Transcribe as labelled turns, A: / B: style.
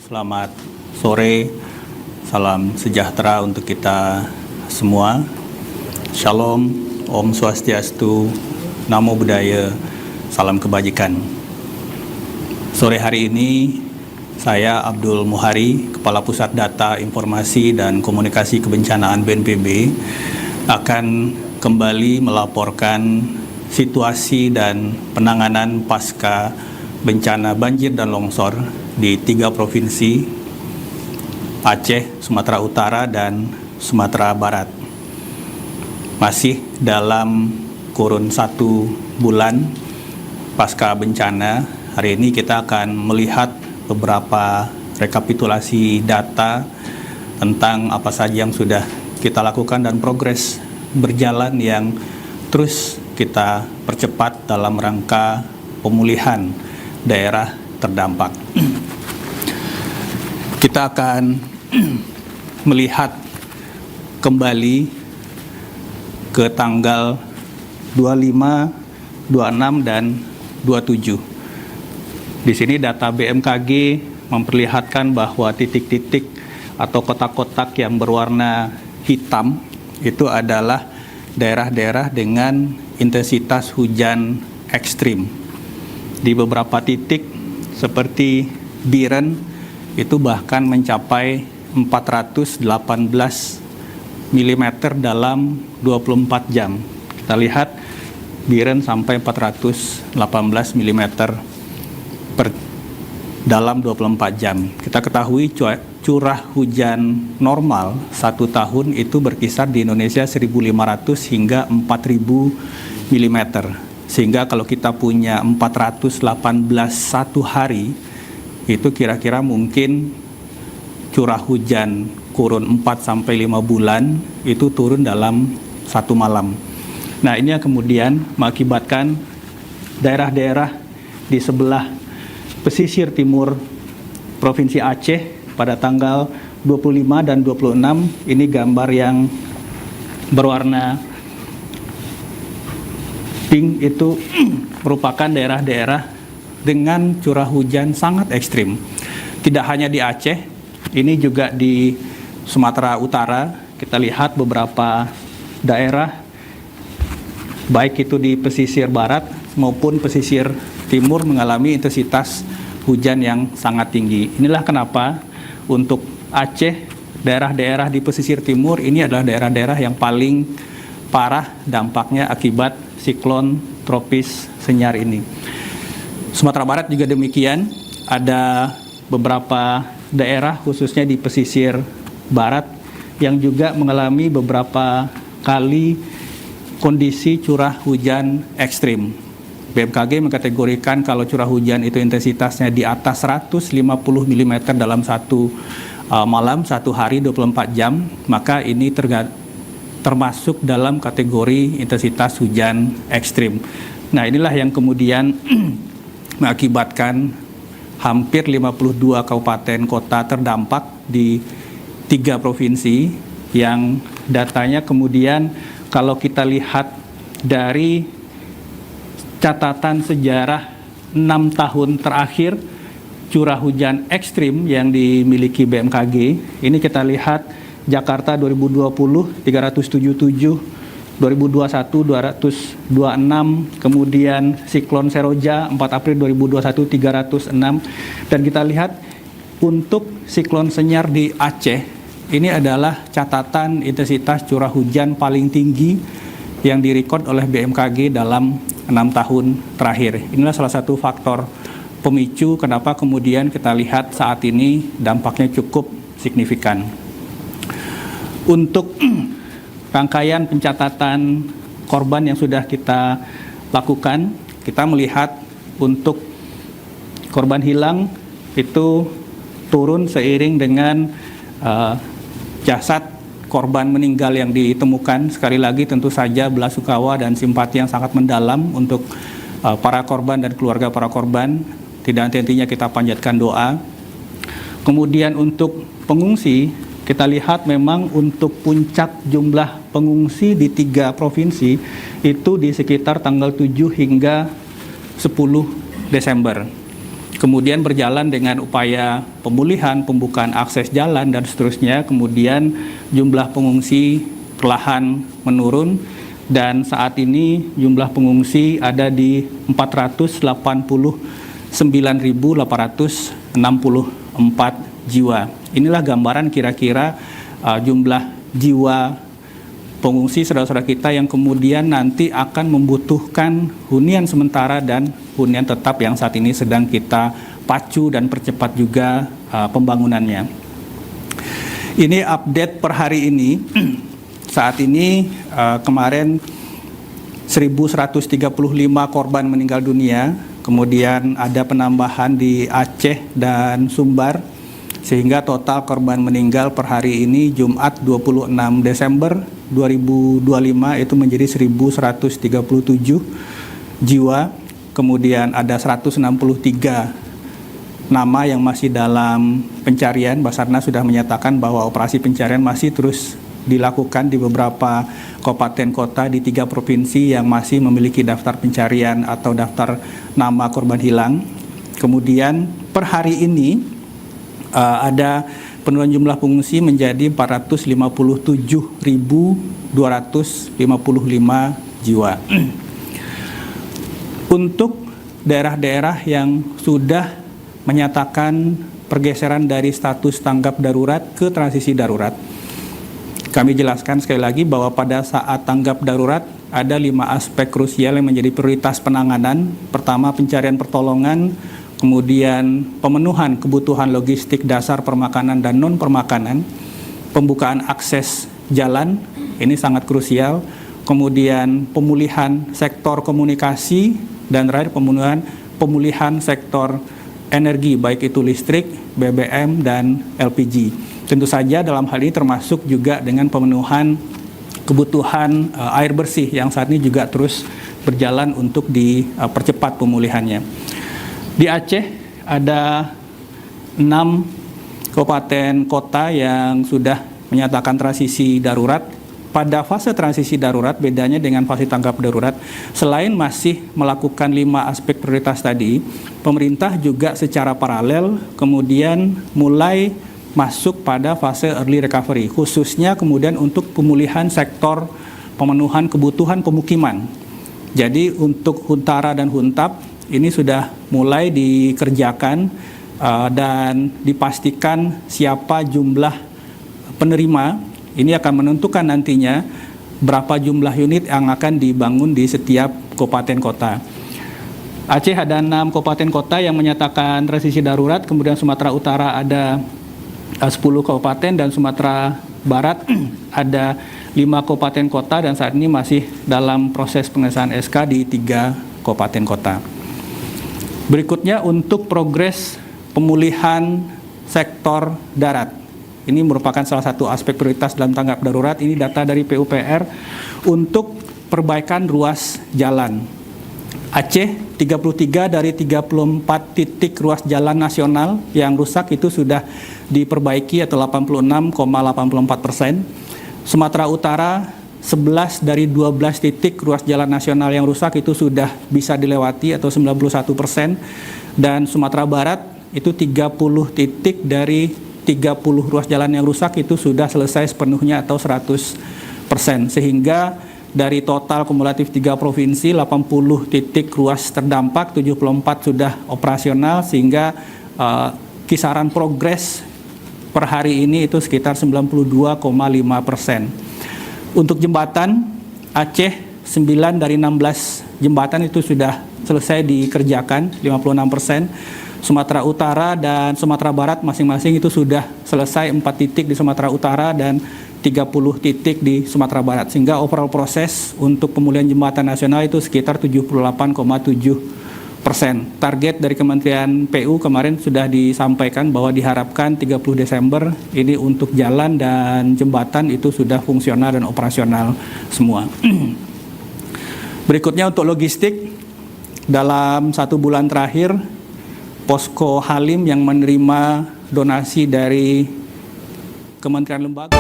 A: Selamat sore, salam sejahtera untuk kita semua. Shalom, Om Swastiastu, Namo Buddhaya, salam kebajikan. Sore hari ini, saya Abdul Muhari, Kepala Pusat Data Informasi dan Komunikasi Kebencanaan BNPB, akan kembali melaporkan situasi dan penanganan pasca bencana banjir dan longsor di 3 provinsi, Aceh, Sumatera Utara, dan Sumatera Barat. Masih dalam kurun 1 bulan pasca bencana, hari ini kita akan melihat beberapa rekapitulasi data tentang apa saja yang sudah kita lakukan dan progres berjalan yang terus kita percepat dalam rangka pemulihan daerah terdampak. Kita akan melihat kembali ke tanggal 25, 26, dan 27. Di sini data BMKG memperlihatkan bahwa titik-titik atau kotak-kotak yang berwarna hitam itu adalah daerah-daerah dengan intensitas hujan ekstrim. Di beberapa titik seperti Biren itu bahkan mencapai 418 mm dalam 24 jam. Kita lihat Biren sampai 418 mm dalam 24 jam. Kita ketahui curah hujan normal 1 tahun itu berkisar di Indonesia 1.500 hingga 4.000 mm. Sehingga kalau kita punya 418 satu hari, itu kira-kira mungkin curah hujan kurun 4-5 bulan itu turun dalam 1 malam. Nah, ini yang kemudian mengakibatkan daerah-daerah di sebelah pesisir timur Provinsi Aceh pada tanggal 25 dan 26, ini gambar yang berwarna pink itu merupakan daerah-daerah dengan curah hujan sangat ekstrim. Tidak hanya di Aceh, ini juga di Sumatera Utara. Kita lihat beberapa daerah, baik itu di pesisir barat maupun pesisir timur mengalami intensitas hujan yang sangat tinggi. Inilah kenapa untuk Aceh, daerah-daerah di pesisir timur ini adalah daerah-daerah yang paling parah dampaknya akibat siklon tropis Senyar ini. Sumatera Barat juga demikian, ada beberapa daerah khususnya di pesisir barat yang juga mengalami beberapa kali kondisi curah hujan ekstrim. BMKG mengkategorikan kalau curah hujan itu intensitasnya di atas 150 mm dalam satu malam, 1 hari 24 jam, maka ini termasuk dalam kategori intensitas hujan ekstrim. Nah, inilah yang kemudian mengakibatkan hampir 52 kabupaten kota terdampak di 3 provinsi yang datanya kemudian kalau kita lihat dari catatan sejarah 6 tahun terakhir curah hujan ekstrim yang dimiliki BMKG, ini kita lihat Jakarta 2020 377, 2021 226, kemudian siklon Seroja 4 April 2021 306, dan kita lihat untuk siklon Senyar di Aceh ini adalah catatan intensitas curah hujan paling tinggi yang direkod oleh BMKG dalam 6 tahun terakhir. Inilah salah satu faktor pemicu kenapa kemudian kita lihat saat ini dampaknya cukup signifikan. Untuk rangkaian pencatatan korban yang sudah kita lakukan, kita melihat untuk korban hilang itu turun seiring dengan jasad korban meninggal yang ditemukan. Sekali lagi tentu saja belasungkawa dan simpati yang sangat mendalam untuk para korban dan keluarga para korban. Tidak henti-hentinya kita panjatkan doa. Kemudian untuk pengungsi, kita lihat memang untuk puncak jumlah pengungsi di 3 provinsi itu di sekitar tanggal 7 hingga 10 Desember. kemudian berjalan dengan upaya pemulihan, pembukaan akses jalan, dan seterusnya. Kemudian jumlah pengungsi perlahan menurun, dan saat ini jumlah pengungsi ada di 489.864 jiwa. Inilah gambaran kira-kira jumlah jiwa pengungsi saudara-saudara kita yang kemudian nanti akan membutuhkan hunian sementara dan hunian tetap yang saat ini sedang kita pacu dan percepat juga pembangunannya. Ini update per hari ini. Saat ini kemarin 1.135 korban meninggal dunia, kemudian ada penambahan di Aceh dan Sumbar, sehingga total korban meninggal per hari ini Jumat 26 Desember 2025 itu menjadi 1.137 jiwa. Kemudian ada 163 nama yang masih dalam pencarian. Basarnas sudah menyatakan bahwa operasi pencarian masih terus dilakukan di beberapa kabupaten kota di 3 provinsi yang masih memiliki daftar pencarian atau daftar nama korban hilang. Kemudian per hari ini ada penurunan jumlah pengungsi menjadi 457.255 jiwa. Untuk daerah-daerah yang sudah menyatakan pergeseran dari status tanggap darurat ke transisi darurat, kami jelaskan sekali lagi bahwa pada saat tanggap darurat ada 5 aspek krusial yang menjadi prioritas penanganan. Pertama, pencarian pertolongan, kemudian pemenuhan kebutuhan logistik dasar permakanan dan non-permakanan, pembukaan akses jalan, ini sangat krusial, kemudian pemulihan sektor komunikasi, dan terakhir pemulihan sektor energi, baik itu listrik, BBM, dan LPG. Tentu saja dalam hal ini termasuk juga dengan pemenuhan kebutuhan air bersih yang saat ini juga terus berjalan untuk dipercepat pemulihannya. Di Aceh ada 6 kabupaten kota yang sudah menyatakan transisi darurat. Pada fase transisi darurat, bedanya dengan fase tanggap darurat, selain masih melakukan 5 aspek prioritas tadi, pemerintah juga secara paralel kemudian mulai masuk pada fase early recovery, khususnya kemudian untuk pemulihan sektor pemenuhan kebutuhan pemukiman. Jadi untuk Huntara dan Huntap ini sudah mulai dikerjakan dan dipastikan siapa jumlah penerima. Ini akan menentukan nantinya berapa jumlah unit yang akan dibangun di setiap kabupaten kota. Aceh ada 6 kabupaten kota yang menyatakan transisi darurat, kemudian Sumatera Utara ada 10 kabupaten, dan Sumatera Barat ada 5 kabupaten kota, dan saat ini masih dalam proses pengesahan SK di 3 kabupaten kota. Berikutnya untuk progres pemulihan sektor darat. Ini merupakan salah satu aspek prioritas dalam tanggap darurat. Ini data dari PUPR untuk perbaikan ruas jalan. Aceh, 33 dari 34 titik ruas jalan nasional yang rusak itu sudah diperbaiki atau 86,84%. Sumatera Utara, 11 dari 12 titik ruas jalan nasional yang rusak itu sudah bisa dilewati atau 91%. Dan Sumatera Barat itu 30 titik dari 30 ruas jalan yang rusak itu sudah selesai sepenuhnya atau 100%. Sehingga dari total kumulatif 3 provinsi, 80 titik ruas terdampak, 74 sudah operasional, sehingga kisaran progres per hari ini itu sekitar 92,5%. Untuk jembatan, Aceh 9 dari 16 jembatan itu sudah selesai dikerjakan, 56%. Sumatera Utara dan Sumatera Barat masing-masing itu sudah selesai 4 titik di Sumatera Utara dan 30 titik di Sumatera Barat, sehingga overall proses untuk pemulihan jembatan nasional itu sekitar 78,7%. Target dari Kementerian PU kemarin sudah disampaikan bahwa diharapkan 30 Desember ini untuk jalan dan jembatan itu sudah fungsional dan operasional semua. Berikutnya untuk logistik, dalam 1 bulan terakhir Posko Halim yang menerima donasi dari Kementerian Lembaga